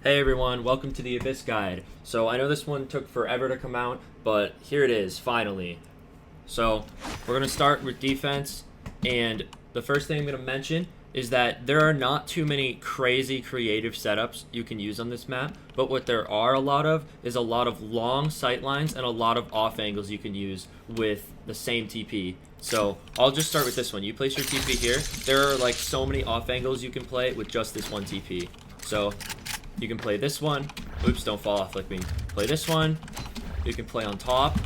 Hey everyone, welcome to the Abyss Guide. So I know this one took forever to come out, but here it is, finally. So we're going to start with defense, and the first thing I'm going to mention is that there are not too many crazy creative setups you can use on this map, but what there are a lot of is a lot of long sight lines and a lot of off angles you can use with the same TP. So I'll just start with this one. You place your TP here. There are like so many off angles you can play with just this one TP. So you can play this one. Oops, don't fall off like me. Play this one. You can play on top.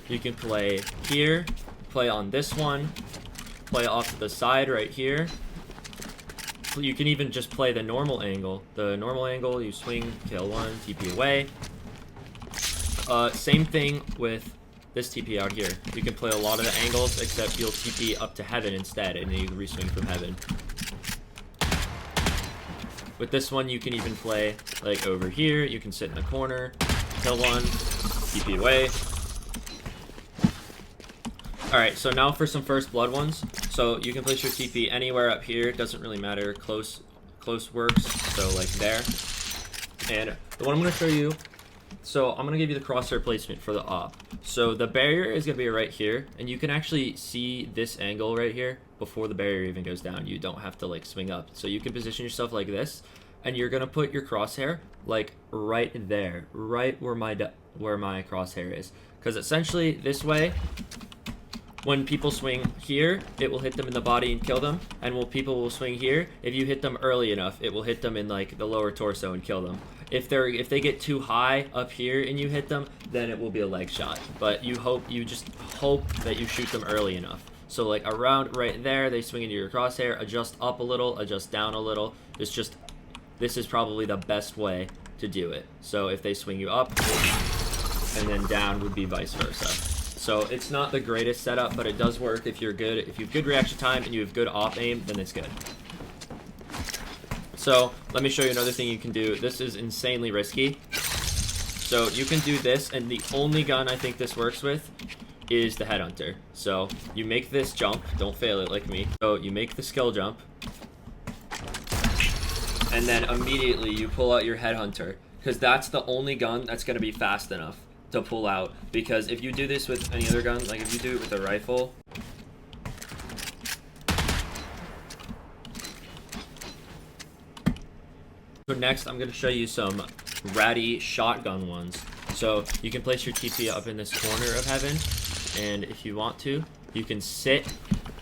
You can play here. Play on this one. Play off to the side right here. You can even just play the normal angle. The normal angle, you swing, kill one, TP away. Same thing with this TP out here. You can play a lot of the angles, except you'll TP up to heaven instead, and then you can reswing from heaven. With this one, you can even play like over here. You can sit in the corner, kill one, TP away. Alright, so now for some first blood ones. So you can place your TP anywhere up here. It doesn't really matter. Close works. So like there. And the one I'm going to show you. So I'm going to give you the crosshair placement for the op. So the barrier is going to be right here. And you can actually see this angle right here before the barrier even goes down. You don't have to like swing up. So you can position yourself like this. And you're going to put your crosshair like right there. Right where my crosshair is. Because essentially this way, when people swing here, it will hit them in the body and kill them. And when people will swing here, if you hit them early enough, it will hit them in like the lower torso and kill them. If they get too high up here and you hit them, then it will be a leg shot. But you just hope that you shoot them early enough. So like around right there, they swing into your crosshair, adjust up a little, adjust down a little. This is probably the best way to do it. So if they swing you up, and then down would be vice versa. So it's not the greatest setup, but it does work if you're good. If you have good reaction time and you have good off aim, then it's good. So let me show you another thing you can do. This is insanely risky. So you can do this, and the only gun I think this works with is the Headhunter. So you make this jump. Don't fail it like me. So you make the skill jump. And then immediately you pull out your Headhunter, because that's the only gun that's going to be fast enough to pull out. Because if you do this with any other gun, like if you do it with a rifle, so next I'm going to show you some ratty shotgun ones. So you can place your TP up in this corner of heaven, and if you want to, you can sit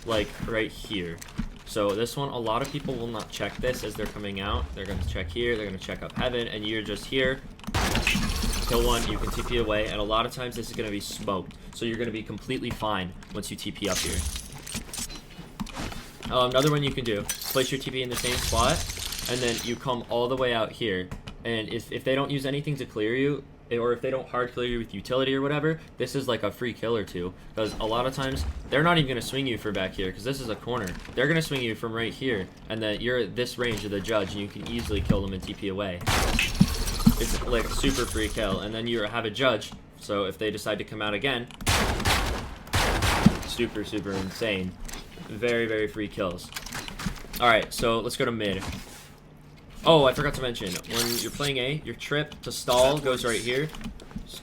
like right here. So this one, a lot of people will not check this as they're coming out. They're going to check here, they're going to check up heaven, and you're just here. Kill one, you can TP away, and a lot of times this is going to be smoked. So you're going to be completely fine once you TP up here. Another one you can do, place your TP in the same spot, and then you come all the way out here. And if they don't use anything to clear you, or if they don't hard clear you with utility or whatever, this is like a free kill or two. Because a lot of times, they're not even going to swing you for back here, because this is a corner. They're going to swing you from right here, and then you're at this range of the judge, and you can easily kill them and TP away. It's like a super free kill, and then you have a judge, so if they decide to come out again, super insane. Very, very free kills. Alright, so let's go to mid. Oh, I forgot to mention, when you're playing A, your trip to stall goes right here,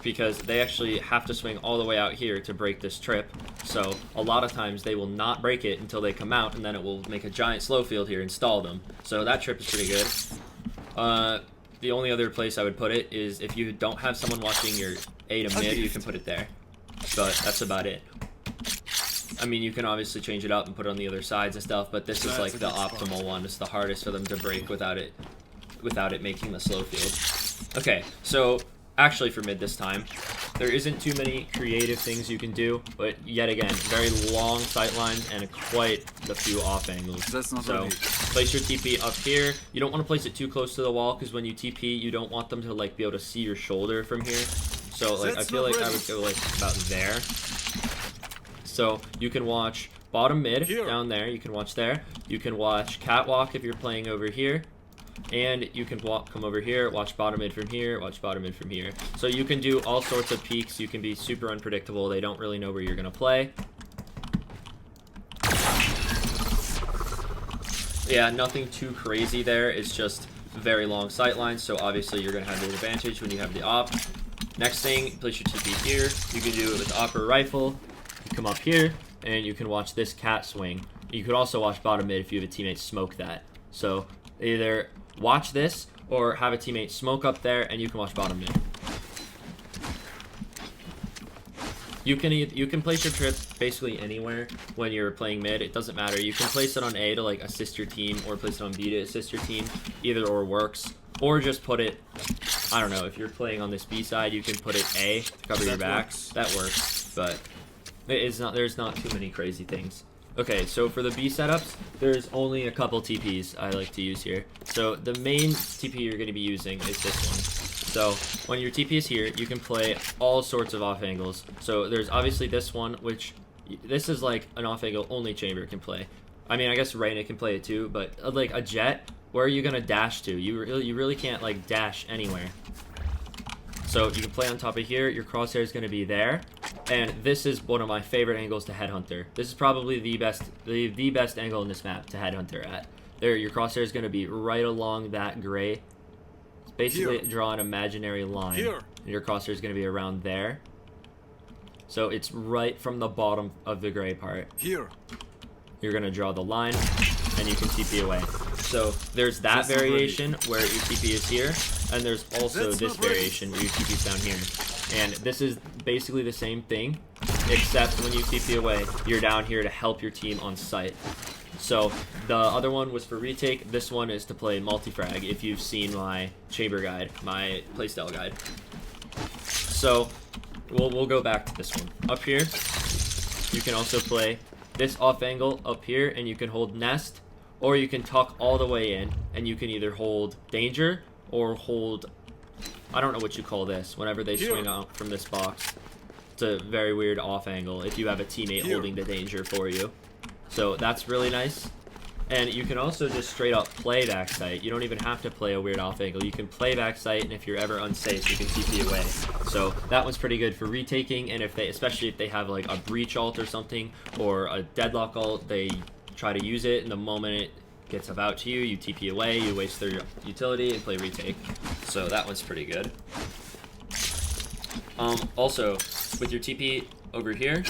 because they actually have to swing all the way out here to break this trip. So a lot of times they will not break it until they come out, and then it will make a giant slow field here and stall them. So that trip is pretty good. The only other place I would put it is if you don't have someone watching your A to mid, you can put it there. But that's about it. I mean, you can obviously change it up and put it on the other sides and stuff, but this is like the optimal one. It's the hardest for them to break without it making the slow field. Okay, so actually for mid this time, there isn't too many creative things you can do, but yet again, very long sight lines and quite a few off angles. So place your TP up here. You don't want to place it too close to the wall, because when you TP, you don't want them to like be able to see your shoulder from here. So like I feel like I would go like about there. So you can watch bottom mid down there. You can watch there. You can watch catwalk if you're playing over here. And you can come over here, watch bottom mid from here, watch bottom mid from here. So you can do all sorts of peaks. You can be super unpredictable. They don't really know where you're going to play. Yeah, nothing too crazy there. It's just very long sight lines, so obviously you're going to have the advantage when you have the op. Next thing, place your TP here. You can do it with op or rifle. You come up here, and you can watch this cat swing. You could also watch bottom mid if you have a teammate smoke that. So either watch this, or have a teammate smoke up there, and you can watch bottom mid. You can place your trip basically anywhere when you're playing mid. It doesn't matter. You can place it on A to like assist your team, or place it on B to assist your team. Either or works. Or just put it, I don't know, if you're playing on this B side, you can put it A to cover your back. That works, but there's not too many crazy things. Okay, so for the B setups, there's only a couple TPs I like to use here. So the main TP you're going to be using is this one. So when your TP is here, you can play all sorts of off angles. So there's obviously this one, which this is like an off angle only Chamber can play. I mean, I guess Reyna can play it too, but like a Jet, where are you gonna dash to? You really can't like dash anywhere. So you can play on top of here. Your crosshair is gonna be there, and this is one of my favorite angles to Headhunter. This is probably the best angle in this map to Headhunter at. There, your crosshair is gonna be right along that gray. Basically draw an imaginary line, and your crosshair is going to be around there. So it's right from the bottom of the gray part. Here. You're going to draw the line, and you can TP away. So there's that variation where your TP is here, and there's also this variation where your TP is down here. And this is basically the same thing, except when you TP away, you're down here to help your team on site. So the other one was for retake. This one is to play multi-frag, if you've seen my chamber guide, my playstyle guide. So we'll go back to this one. Up here, you can also play this off angle up here, and you can hold nest, or you can tuck all the way in, and you can either hold danger or hold, I don't know what you call this, whenever they swing out from this box. It's a very weird off angle if you have a teammate holding the danger for you. So that's really nice. And you can also just straight up play backside. You don't even have to play a weird off angle. You can play backside, and if you're ever unsafe, you can TP away. So that one's pretty good for retaking, and especially if they have like a breach ult or something, or a deadlock ult, they try to use it, and the moment it gets about to you, you TP away, you waste their utility, and play retake. So that one's pretty good. Also, with your TP over here,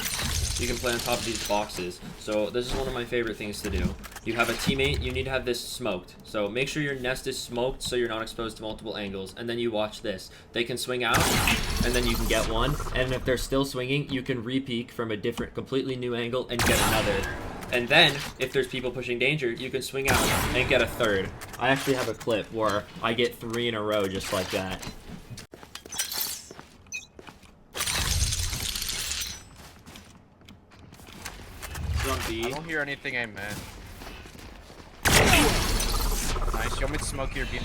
you can play on top of these boxes. So this is one of my favorite things to do. You have a teammate, you need to have this smoked. So make sure your nest is smoked so you're not exposed to multiple angles. And then you watch this. They can swing out, and then you can get one. And if they're still swinging, you can re-peek from a different, completely new angle and get another. And then, if there's people pushing danger, you can swing out and get a third. I actually have a clip where I get 3 in a row just like that. I don't hear anything, amen. Nice. You want me to smoke your beam?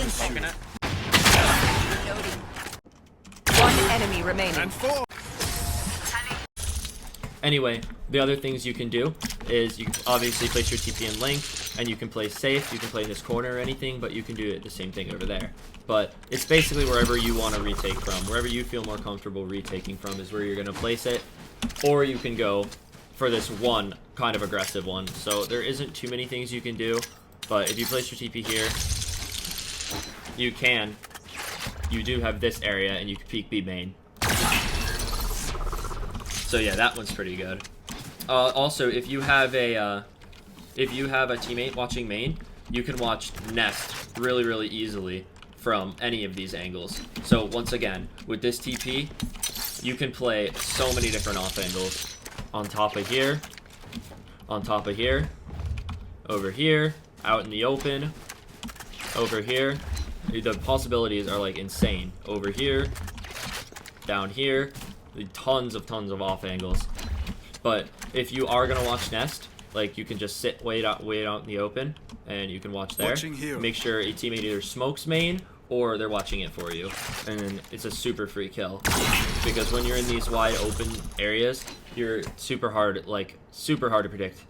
Smoking it? One enemy remaining. Anyway, the other things you can do is you can obviously place your TP in link, and you can play safe. You can play in this corner or anything, but you can do it the same thing over there. But it's basically wherever you want to retake from. Wherever you feel more comfortable retaking from is where you're going to place it. Or you can go for this one kind of aggressive one. So there isn't too many things you can do, but if you place your TP here, you do have this area, and you can peek B main. So yeah, that one's pretty good. Also, if you have a teammate watching main, you can watch nest really easily from any of these angles. So once again, with this TP, you can play so many different off angles. On top of here, over here, out in the open, over here. The possibilities are like insane. Over here, down here, tons of off angles. But if you are gonna watch nest, like you can just wait out in the open, and you can watch there. Make sure a teammate either smokes main, or they're watching it for you, and it's a super free kill. Because when you're in these wide open areas, you're super hard to predict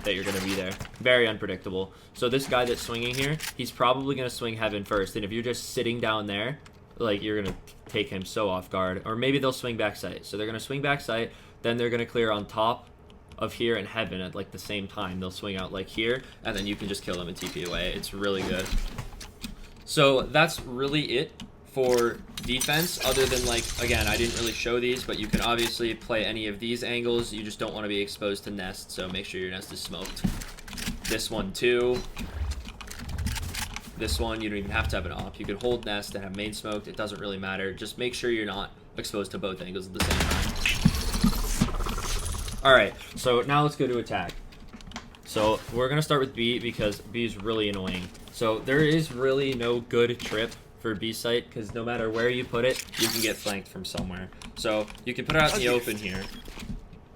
that you're gonna be there. Very unpredictable. So this guy that's swinging here, he's probably gonna swing heaven first, and if you're just sitting down there, like you're gonna take him so off guard. Or maybe they'll swing back sight. So they're gonna swing back sight, then they're gonna clear on top, of here and Heaven at like the same time. They'll swing out like here, and then you can just kill them and TP away. It's really good. So that's really it for defense, other than like, again, I didn't really show these, but you can obviously play any of these angles. You just don't want to be exposed to nest, so make sure your nest is smoked. This one too. This one, you don't even have to have an op. You can hold nest and have main smoked. It doesn't really matter. Just make sure you're not exposed to both angles at the same time. Alright, so now let's go to attack. So we're going to start with B because B is really annoying. So there is really no good trip for B site because no matter where you put it, you can get flanked from somewhere. So you can put it out in the open here.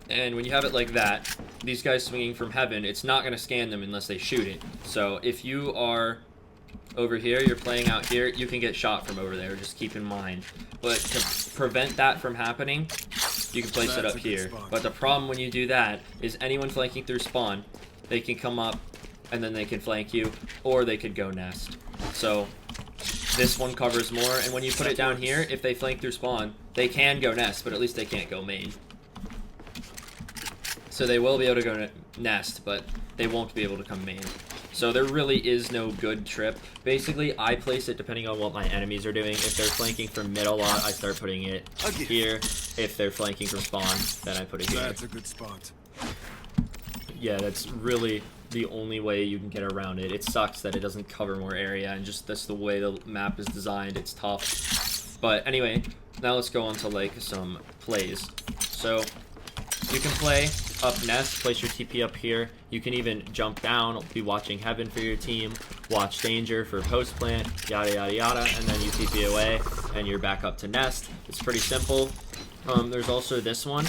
And when you have it like that, these guys swinging from Heaven, it's not going to scan them unless they shoot it. So if you are over here, you're playing out here, you can get shot from over there, just keep in mind. But to prevent that from happening, you can place it up here. But the problem when you do that is anyone flanking through spawn, they can come up and then they can flank you, or they could go nest. So this one covers more, and when you put it down here, if they flank through spawn, they can go nest, but at least they can't go main. So they will be able to go nest, but they won't be able to come main. So there really is no good trip. Basically, I place it depending on what my enemies are doing. If they're flanking from mid a lot, I start putting it here. If they're flanking from spawn, then I put it here. That's a good spot. Yeah, that's really the only way you can get around it. It sucks that it doesn't cover more area, and just that's the way the map is designed. It's tough. But anyway, now let's go on to like some plays. So you can play up nest, place your TP up here. You can even jump down, be watching Heaven for your team, watch danger for post plant, yada yada yada, and then you TP away and you're back up to nest. It's pretty simple. There's also this one,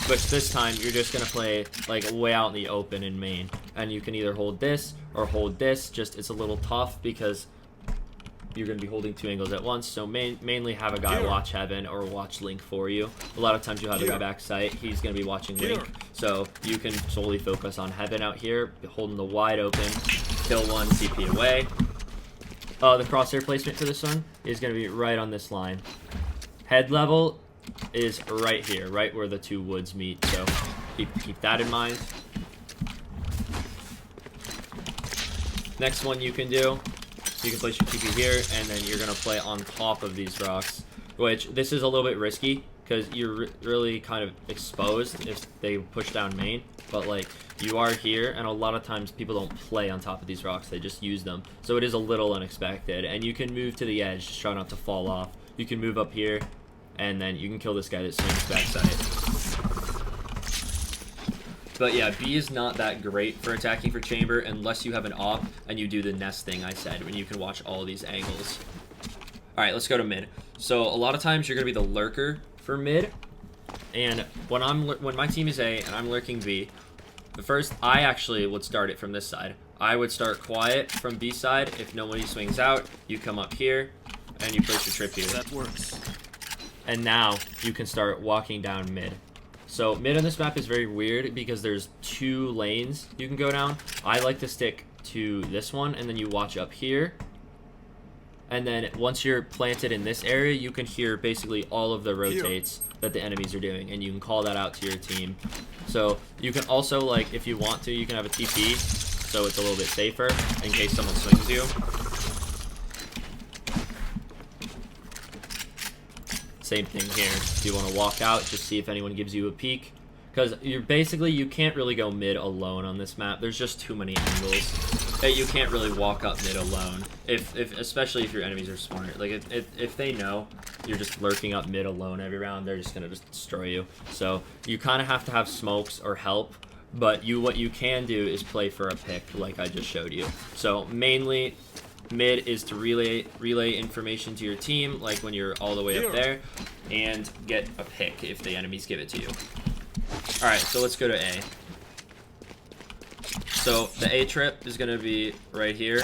which this time you're just gonna play like way out in the open in main, and you can either hold this or hold this. Just it's a little tough because you're going to be holding two angles at once, so mainly have a guy watch Heaven or watch Link for you. A lot of times you'll have a guy back site, he's going to be watching Link, so you can solely focus on Heaven out here, holding the wide open, kill one, TP away. The crosshair placement for this one is going to be right on this line. Head level is right here, right where the two woods meet, so keep that in mind. Next one you can do, you can place your TP here, and then you're going to play on top of these rocks, which this is a little bit risky because you're really kind of exposed if they push down main, but like you are here, and a lot of times people don't play on top of these rocks, they just use them, so it is a little unexpected. And you can move to the edge, just try not to fall off. You can move up here, and then you can kill this guy that swings backside. But yeah, B is not that great for attacking for chamber unless you have an op and you do the nest thing I said, when you can watch all these angles. Alright, let's go to mid. So a lot of times you're going to be the lurker for mid, and when my team is A and I'm lurking B, I actually would start it from this side. I would start quiet from B side. If nobody swings out, you come up here and you place your trip here. That works. And now you can start walking down mid. So mid on this map is very weird because there's two lanes you can go down. I like to stick to this one, and then you watch up here. And then once you're planted in this area, you can hear basically all of the rotates that the enemies are doing, and you can call that out to your team. So you can also, like, if you want to, you can have a TP, so it's a little bit safer in case someone swings you. Same thing here. If you want to walk out, just see if anyone gives you a peek, because you can't really go mid alone on this map. There's just too many angles that you can't really walk up mid alone. Especially if your enemies are smart. Like if they know you're just lurking up mid alone every round, they're just gonna just destroy you. So you kind of have to have smokes or help. But what you can do is play for a pick, like I just showed you. So mainly, mid is to relay information to your team, like when you're all the way up there, and get a pick if the enemies give it to you. Alright, so let's go to A. So the A trip is going to be right here.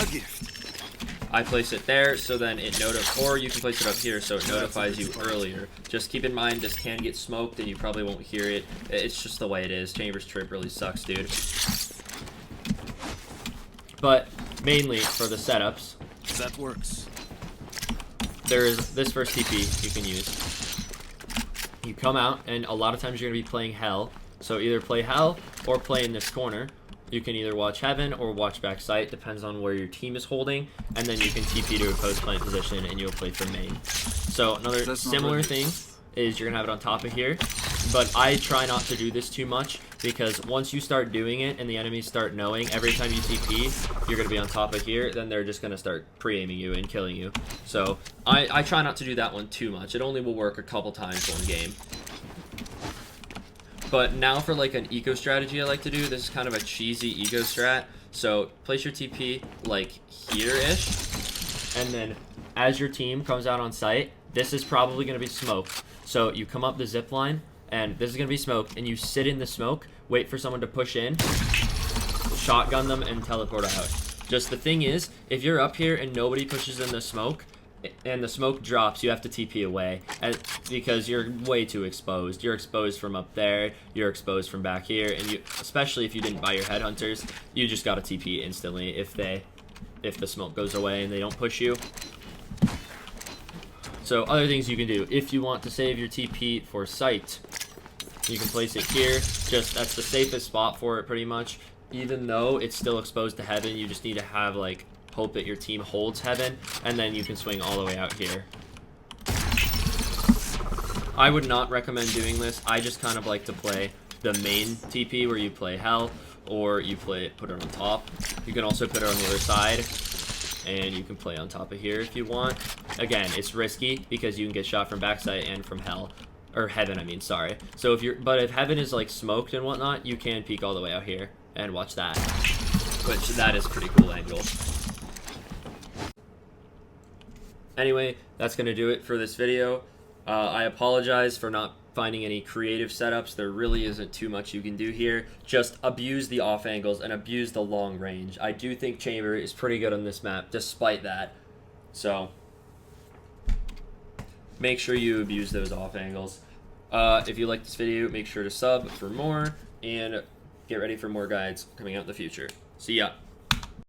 I place it there, so then it or you can place it up here so it notifies you earlier. Just keep in mind this can get smoked and you probably won't hear it. It's just the way it is. Chambers trip really sucks, dude. But mainly for the setups, that works. there is this first TP you can use. You come out, and a lot of times you're going to be playing Hell, So either play Hell or play in this corner. You can either watch Heaven or watch back site, depends on where your team is holding, and then you can TP to a post plant position and you'll play from main. So another That's not similar right. thing is you're gonna have it on top of here, but I try not to do this too much because once you start doing it and the enemies start knowing every time you TP you're gonna be on top of here, then they're just gonna start pre-aiming you and killing you. So I try not to do that one too much. It only will work a couple times one game. But now for like an eco strategy I like to do, this is kind of a cheesy eco strat. So place your TP like here-ish, and then as your team comes out on site, this is probably going to be smoke. So you come up the zip line, and this is going to be smoke, and you sit in the smoke, wait for someone to push in, shotgun them, and teleport out. Just the thing is, if you're up here and nobody pushes in the smoke, and the smoke drops, you have to TP away because you're way too exposed. You're exposed from up there, you're exposed from back here, and you, especially if you didn't buy your headhunters, you just gotta TP instantly if the smoke goes away and they don't push you. So other things you can do, if you want to save your TP for sight, you can place it here. Just that's the safest spot for it pretty much. Even though it's still exposed to Heaven, you just need to have like hope that your team holds Heaven, and then you can swing all the way out here. I would not recommend doing this. I just kind of like to play the main TP where you play Hell, or you put it on top. You can also put it on the other side, and you can play on top of here if you want. Again, it's risky because you can get shot from backside and from Hell. Or Heaven, I mean, sorry. So if Heaven is like smoked and whatnot, you can peek all the way out here and watch that. Which, that is a pretty cool angle. Anyway, that's going to do it for this video. I apologize for not finding any creative setups. There really isn't too much you can do here. Just abuse the off angles and abuse the long range. I do think Chamber is pretty good on this map, despite that. So, make sure you abuse those off angles. If you like this video, make sure to sub for more, and get ready for more guides coming out in the future. See ya.